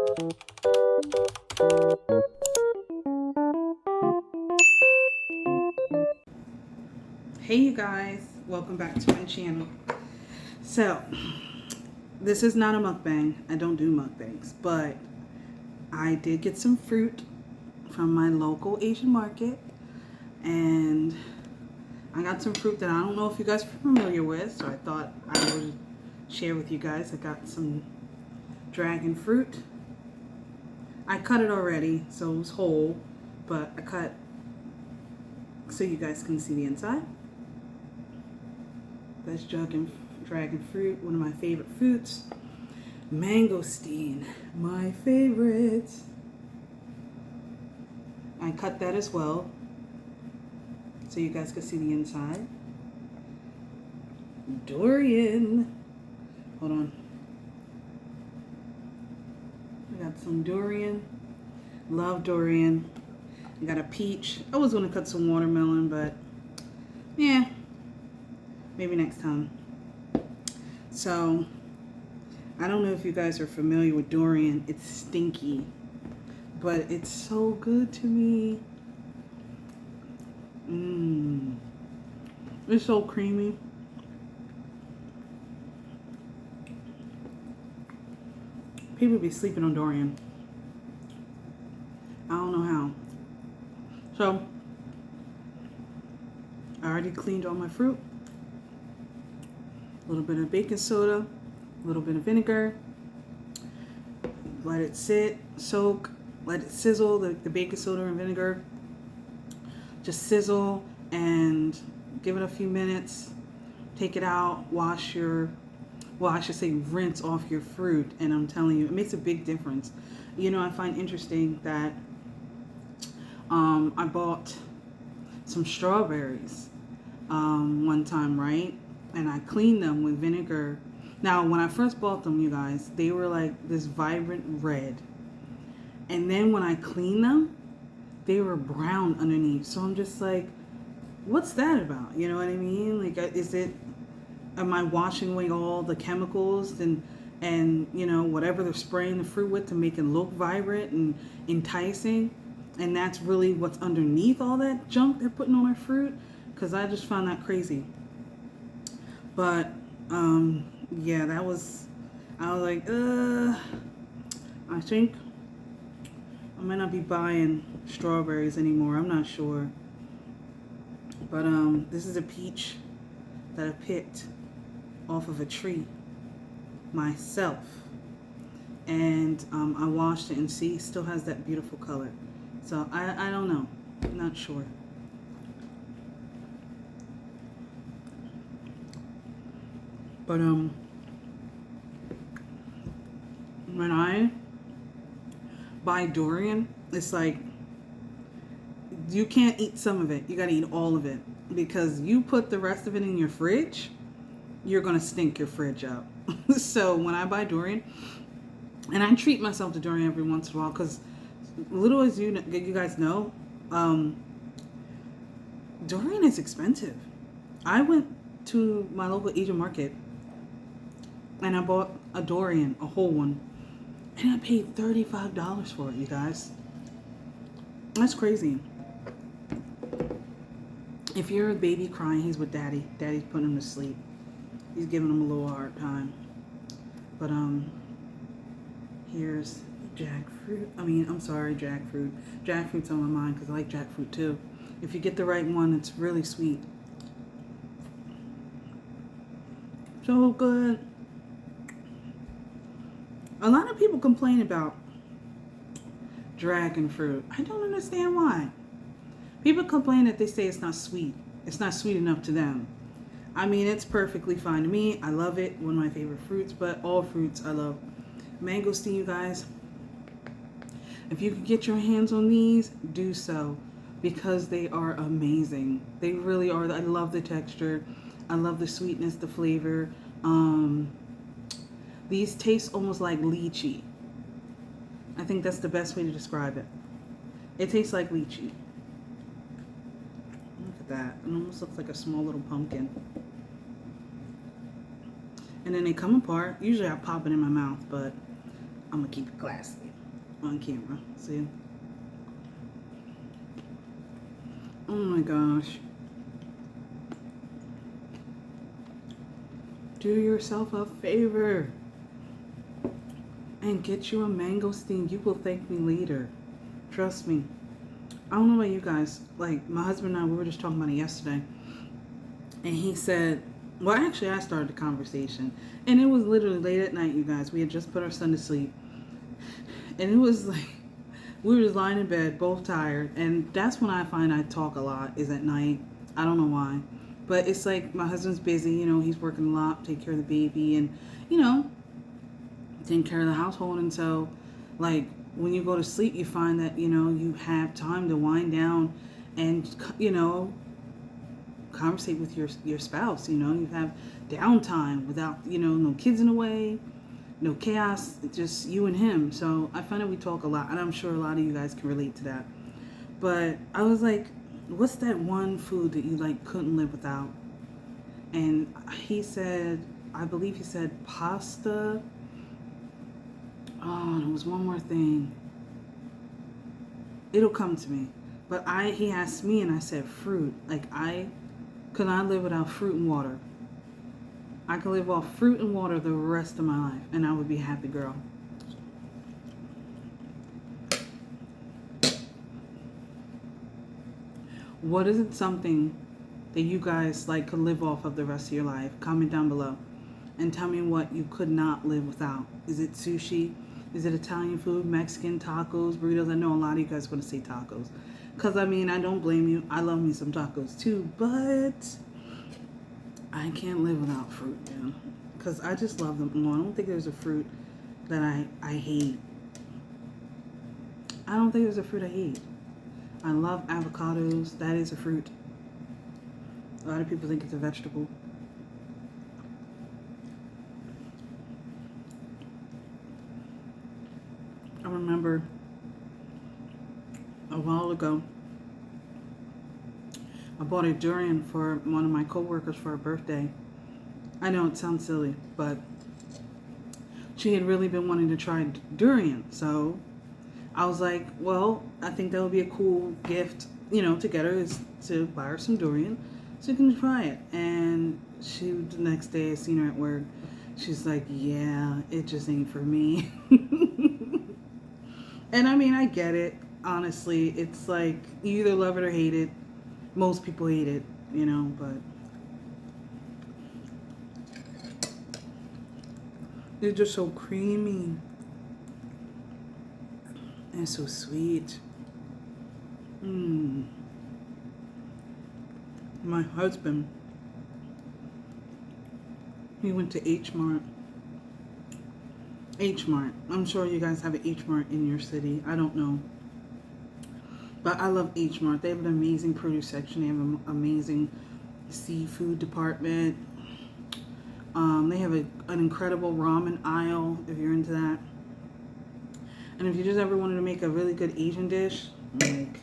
Hey you guys, welcome back to my channel. So, this is not a mukbang. I don't do mukbangs, but I did get some fruit from my local Asian market, and I got some fruit that I don't know if you guys are familiar with, so I thought I would share with you guys. I got some dragon fruit. I cut it already, so it was whole, but I cut so you guys can see the inside. That's dragon fruit, one of my favorite fruits. Mangosteen, my favorite. I cut that as well, so you guys can see the inside. Durian. Hold on. I got some durian. Love durian. I got a peach. I was going to cut some watermelon, but yeah, maybe next time. So, I don't know if you guys are familiar with durian. It's stinky, but it's so good to me. It's so creamy. People be sleeping on durian. I don't know how. So, I already cleaned all my fruit. A little bit of baking soda, a little bit of vinegar. Let it sit, soak, let it sizzle, the baking soda and vinegar. Just sizzle and give it a few minutes. Take it out, wash your, well, I should say rinse off your fruit. And I'm telling you, it makes a big difference. You know, I find interesting that I bought some strawberries one time, right? And I cleaned them with vinegar. Now, when I first bought them, you guys, they were like this vibrant red. And then when I cleaned them, they were brown underneath. So I'm just like, what's that about? You know what I mean? Like, am I washing away all the chemicals and you know, whatever they're spraying the fruit with to make it look vibrant and enticing? And that's really what's underneath all that junk they're putting on our fruit? Because I just found that crazy. But, yeah, I was like, I think I might not be buying strawberries anymore. I'm not sure. But, this is a peach that I picked off of a tree myself. And, I washed it and see, it still has that beautiful color. So, I don't know. I'm not sure. But, when I buy durian, it's like, you can't eat some of it. You gotta eat all of it. Because you put the rest of it in your fridge, you're gonna stink your fridge up. So when I buy durian, and I treat myself to durian every once in a while, because little as you guys know, durian is expensive. I went to my local Asian market and I bought a durian, a whole one, and I paid $35 for it, you guys. That's crazy. If you're a baby crying, he's with daddy. Daddy's putting him to sleep. He's giving him a little hard time. But, here's jackfruit. Jackfruit. Jackfruit's on my mind because I like jackfruit too. If you get the right one, it's really sweet. So good. A lot of people complain about dragon fruit. I don't understand why. People complain that they say it's not sweet. It's not sweet enough to them. I mean, it's perfectly fine to me. I love it. One of my favorite fruits, but all fruits I love. Mangosteen, you guys. If you can get your hands on these, do so, because they are amazing. They really are. I love the texture. I love the sweetness, the flavor. These taste almost like lychee. I think that's the best way to describe it. It tastes like lychee. Look at that. It almost looks like a small little pumpkin. And then they come apart. Usually I pop it in my mouth, but I'm gonna keep it classy on camera. See? Oh my gosh. Do yourself a favor and get you a mangosteen. You will thank me later. Trust me. I don't know about you guys. Like, my husband and I, we were just talking about it yesterday. And he said, well, actually, I started the conversation. And it was literally late at night, you guys. We had just put our son to sleep. And it was like, we were just lying in bed, both tired. And that's when I find I talk a lot, is at night. I don't know why. But it's like my husband's busy, you know, he's working a lot, take care of the baby and, you know, taking care of the household. And so, like, when you go to sleep, you find that, you know, you have time to wind down and, you know, conversate with your spouse. You know, you have downtime without, you know, no kids in the way, no chaos, just you and him. So I find that we talk a lot, and I'm sure a lot of you guys can relate to that. But I was like, what's that one food that you like couldn't live without? And he said, I believe he said pasta. Oh, and there was one more thing. It'll come to me. But he asked me and I said fruit. Like, could not live without fruit and water. I could live off fruit and water the rest of my life and I would be a happy girl. What is it something that you guys like could live off of the rest of your life? Comment down below and tell me what you could not live without. Is it sushi? Is it Italian food, Mexican, tacos, burritos? I know a lot of you guys are going to say tacos. Because, I mean, I don't blame you. I love me some tacos too. But I can't live without fruit, man. Because I just love them all. I don't think there's a fruit that I hate. I don't think there's a fruit I hate. I love avocados. That is a fruit. A lot of people think it's a vegetable. I remember a while ago, I bought a durian for one of my coworkers for her birthday. I know it sounds silly, but she had really been wanting to try durian. So I was like, well, I think that would be a cool gift, you know, to get her, is to buy her some durian so you can try it. And the next day I seen her at work. She's like, yeah, it just ain't for me. And I mean, I get it. Honestly, it's like you either love it or hate it. Most people hate it, you know, but they're just so creamy and so sweet. My husband, he went to H Mart. I'm sure you guys have an H Mart in your city. I don't know. But I love H Mart. They have an amazing produce section. They have an amazing seafood department. They have an incredible ramen aisle if you're into that. And if you just ever wanted to make a really good Asian dish, like,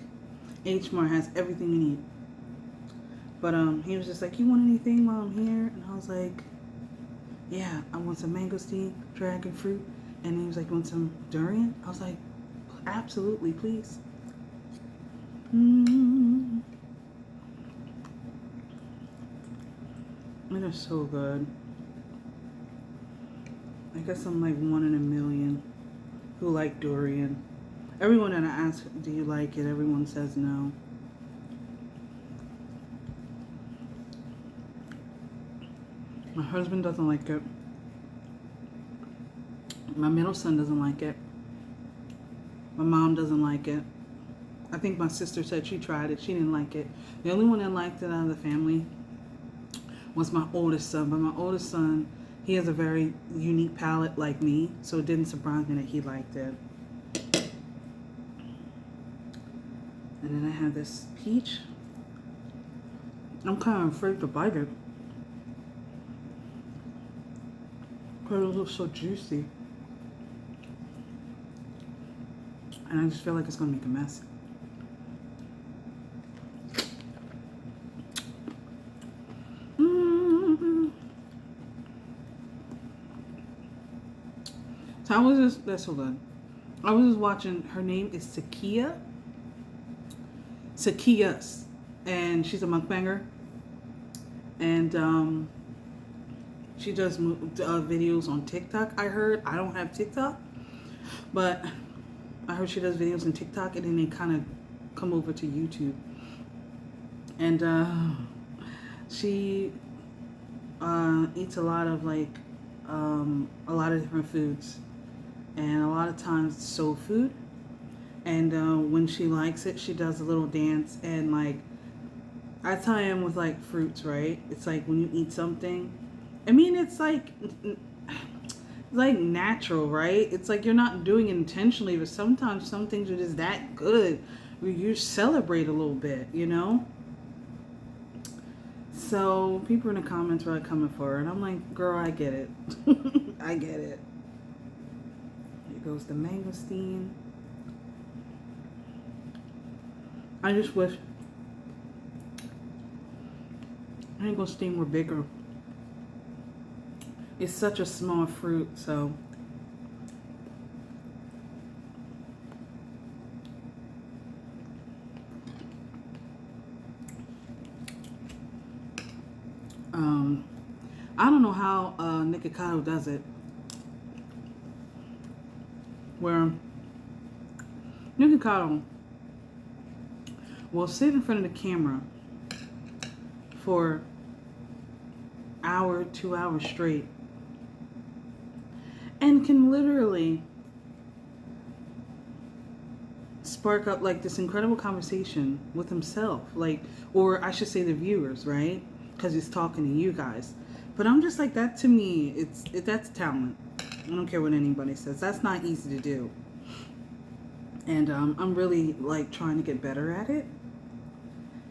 H Mart has everything you need. But he was just like, you want anything while I'm here? And I was like, yeah, I want some mangosteen, dragon fruit. And he was like, you want some durian? I was like, absolutely, please. It is so good. I guess I'm like one in a million who like durian. Everyone that I ask, do you like it? Everyone says no. My husband doesn't like it. My middle son doesn't like it. My mom doesn't like it. I think my sister said she tried it. She didn't like it. The only one that liked it out of the family was my oldest son. But my oldest son, he has a very unique palate like me, so it didn't surprise me that he liked it. And then I have this peach. I'm kind of afraid to bite it because it looks so juicy. And I just feel like it's going to make a mess. that's so good. I was just watching, her name is Sakias, and she's a mukbanger. And she does videos on TikTok. I don't have TikTok, but I heard she does videos on TikTok, and then they kind of come over to YouTube. And she eats a lot of a lot of different foods, and a lot of times soul food. And when she likes it, she does a little dance. And like, that's how I am with like fruits, right? It's like when you eat something, I mean, it's like natural, right? It's like you're not doing it intentionally, but sometimes some things are just that good where you celebrate a little bit, you know? So people in the comments were like coming for her, and I'm like, girl, I get it. I get it. Here goes the mangosteen. I just wish mangosteen were bigger. It's such a small fruit, so I don't know how Nikocado does it, where Nikocado will sit in front of the camera for hour, 2 hours straight, and can literally spark up like this incredible conversation with himself, like, or I should say the viewers, right? Because he's talking to you guys. But I'm just like, that to me, that's talent. I don't care what anybody says. That's not easy to do. And I'm really like trying to get better at it.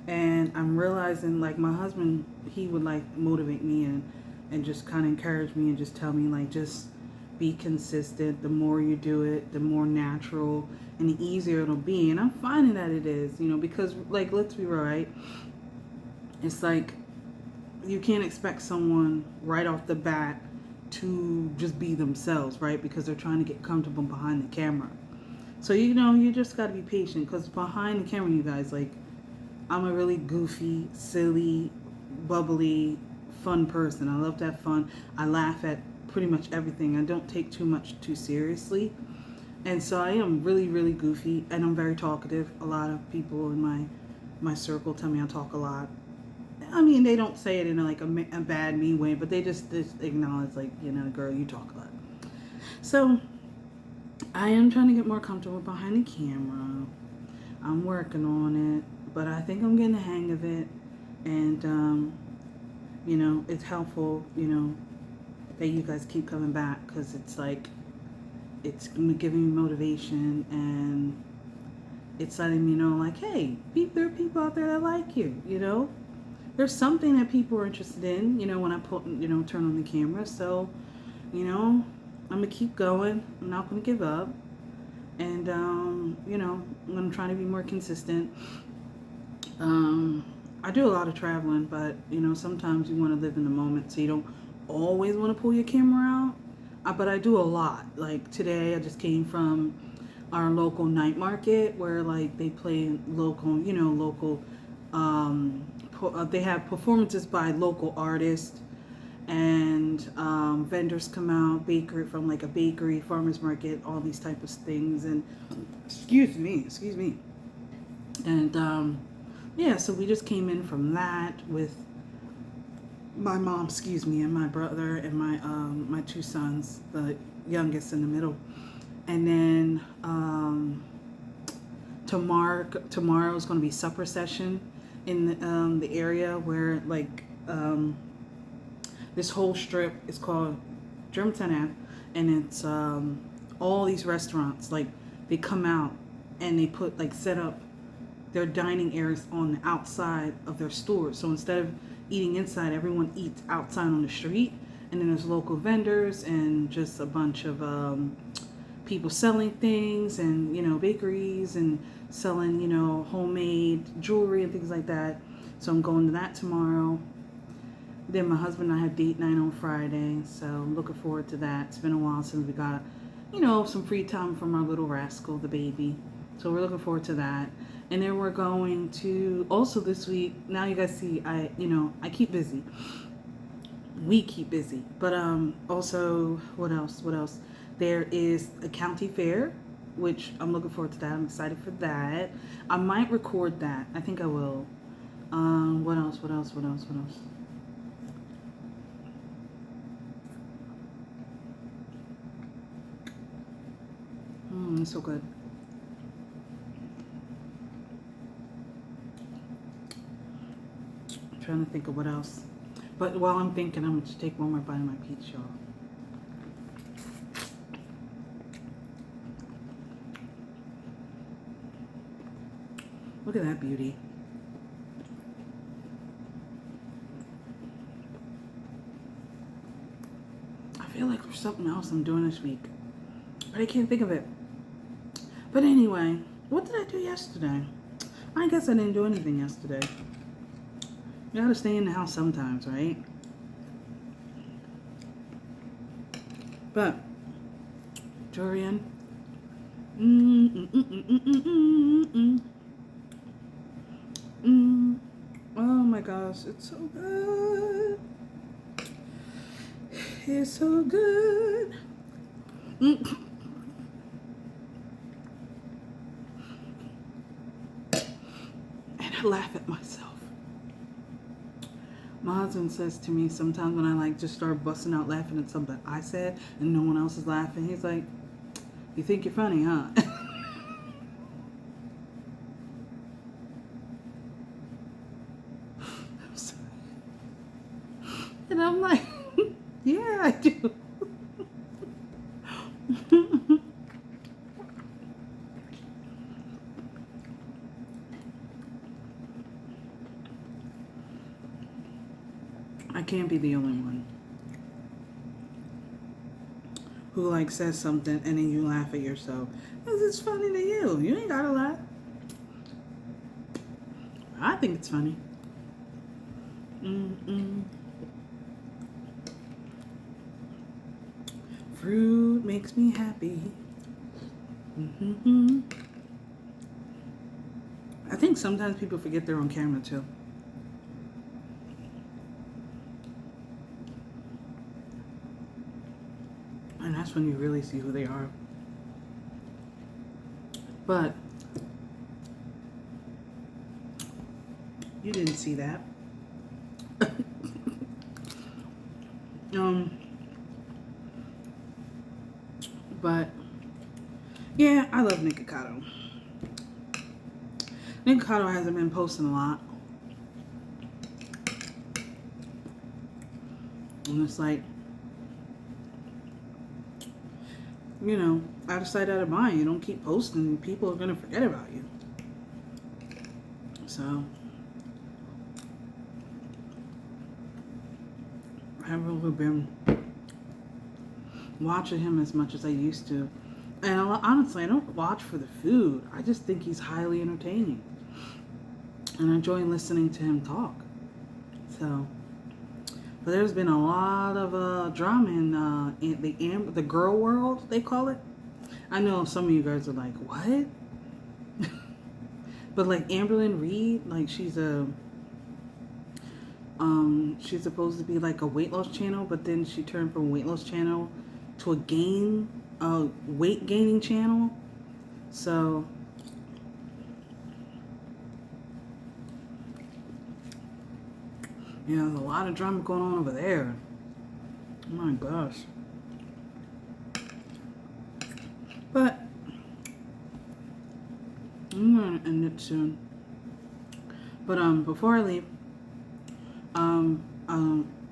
And I'm realizing, like, my husband, he would like motivate me and just kind of encourage me and just tell me, like, just be consistent. The more you do it, the more natural and the easier it'll be. And I'm finding that it is, you know, because, like, let's be right. It's like, you can't expect someone right off the bat to just be themselves, right? Because they're trying to get comfortable behind the camera. So, you know, you just got to be patient, because behind the camera, you guys, like, I'm a really goofy, silly, bubbly, fun person. I love to have fun. I laugh at pretty much everything. I don't take too much too seriously. And so I am really, really goofy, and I'm very talkative. A lot of people in my circle tell me I talk a lot. I mean, they don't say it in like a bad, mean way, but they just acknowledge, like, you know, girl, you talk a lot. So I am trying to get more comfortable behind the camera. I'm working on it, but I think I'm getting the hang of it. And, you know, it's helpful, you know, that you guys keep coming back, because it's like, it's giving me motivation, and it's letting me know, like, hey, there are people out there that like you, you know? There's something that people are interested in, you know, when I turn on the camera. So, you know, I'm going to keep going. I'm not going to give up. And, you know, I'm going to try to be more consistent. I do a lot of traveling, but, you know, sometimes you want to live in the moment, so you don't always want to pull your camera out. But I do a lot. Like today, I just came from our local night market where, like, they play local, you know, they have performances by local artists, and vendors come out, from like a bakery, farmer's market, all these type of things. And excuse me. And yeah, so we just came in from that with my mom, and my brother, and my two sons, the youngest in the middle. And then tomorrow is going to be supper session in the area where, like, this whole strip is called Germantown Ave, and it's all these restaurants, like, they come out and they put, like, set up their dining areas on the outside of their stores. So instead of eating inside, everyone eats outside on the street. And then there's local vendors and just a bunch of people selling things, and, you know, bakeries, and selling, you know, homemade jewelry and things like that. So I'm going to that tomorrow. Then my husband and I have date night on Friday, so I'm looking forward to that. It's been a while since we got, some free time from our little rascal, the baby. So we're looking forward to that. And then we're going to also this week. Now you guys see, I keep busy. We keep busy. But also, what else? What else? There is a county fair, which I'm looking forward to that. I'm excited for that. I might record that. I think I will. What else? What else? What else? What else? It's so good. I'm trying to think of what else. But while I'm thinking, I'm going to take one more bite of my peach, y'all. Look at that beauty. I feel like there's something else I'm doing this week, but I can't think of it. But anyway, what did I do yesterday? I guess I didn't do anything yesterday. You gotta stay in the house sometimes, right? But, Durian. Oh my gosh, it's so good. It's so good. Laugh at myself. My husband says to me sometimes when I just start busting out laughing at something I said and no one else is laughing, he's like, "You think you're funny, huh?" I'm sorry. And I'm like, "Yeah, I do." I can't be the only one who says something and then you laugh at yourself. Because it's funny to you. You ain't gotta laugh. I think it's funny. Fruit makes me happy. I think sometimes people forget they're on camera too. And that's when you really see who they are. But you didn't see that. But yeah, I love Nikocado. Nikocado hasn't been posting a lot. And it's out of sight, out of mind. You don't keep posting, people are going to forget about you. So, I haven't really been watching him as much as I used to. And honestly, I don't watch for the food. I just think he's highly entertaining. And I enjoy listening to him talk. So, but there's been a lot of drama in the girl world, they call it. I know some of you guys are like, what? But Amberlynn Reed, she's supposed to be a weight loss channel, but then she turned from a weight loss channel to a weight gaining channel. So there's a lot of drama going on over there. Oh my gosh. But I'm gonna end it soon. But before I leave,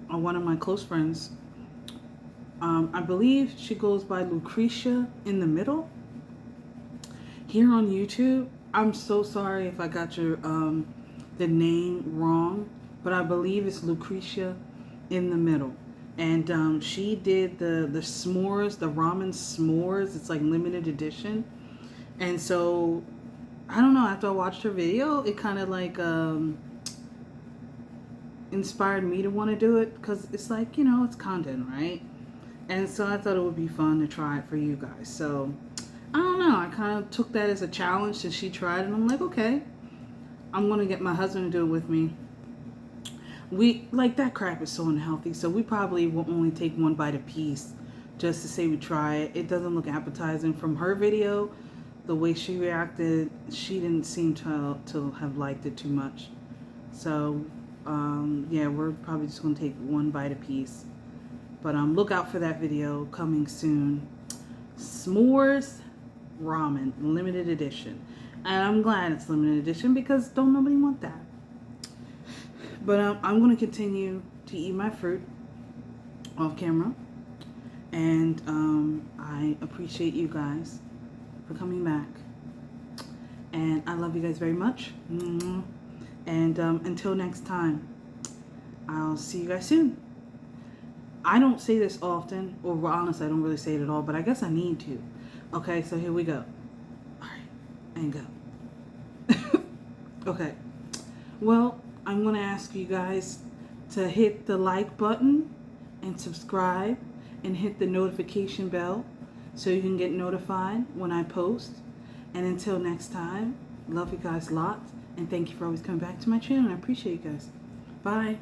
one of my close friends, I believe she goes by Lucretia in the Middle. Here on YouTube, I'm so sorry if I got your the name wrong, but I believe it's Lucretia in the Middle. And she did the s'mores, the ramen s'mores. It's limited edition. And so, I don't know, after I watched her video, it kind of inspired me to want to do it. Because it's it's content, right? And so I thought it would be fun to try it for you guys. So I don't know. I kind of took that as a challenge that she tried, and I'm like, okay, I'm gonna get my husband to do it with me. We like that crap is so unhealthy, so we probably will only take one bite a piece, just to say we try it. It doesn't look appetizing from her video. The way she reacted, she didn't seem to have liked it too much. So yeah, we're probably just gonna take one bite a piece. But look out for that video coming soon. S'mores ramen, limited edition. And I'm glad it's limited edition because don't nobody want that. But I'm going to continue to eat my fruit off camera. And I appreciate you guys for coming back. And I love you guys very much. And until next time, I'll see you guys soon. I don't say this often, or honestly, I don't really say it at all, but I guess I need to. Okay, so here we go. All right, and go. Okay, well, I'm going to ask you guys to hit the like button and subscribe and hit the notification bell so you can get notified when I post. And until next time, love you guys lots, and thank you for always coming back to my channel. I appreciate you guys. Bye.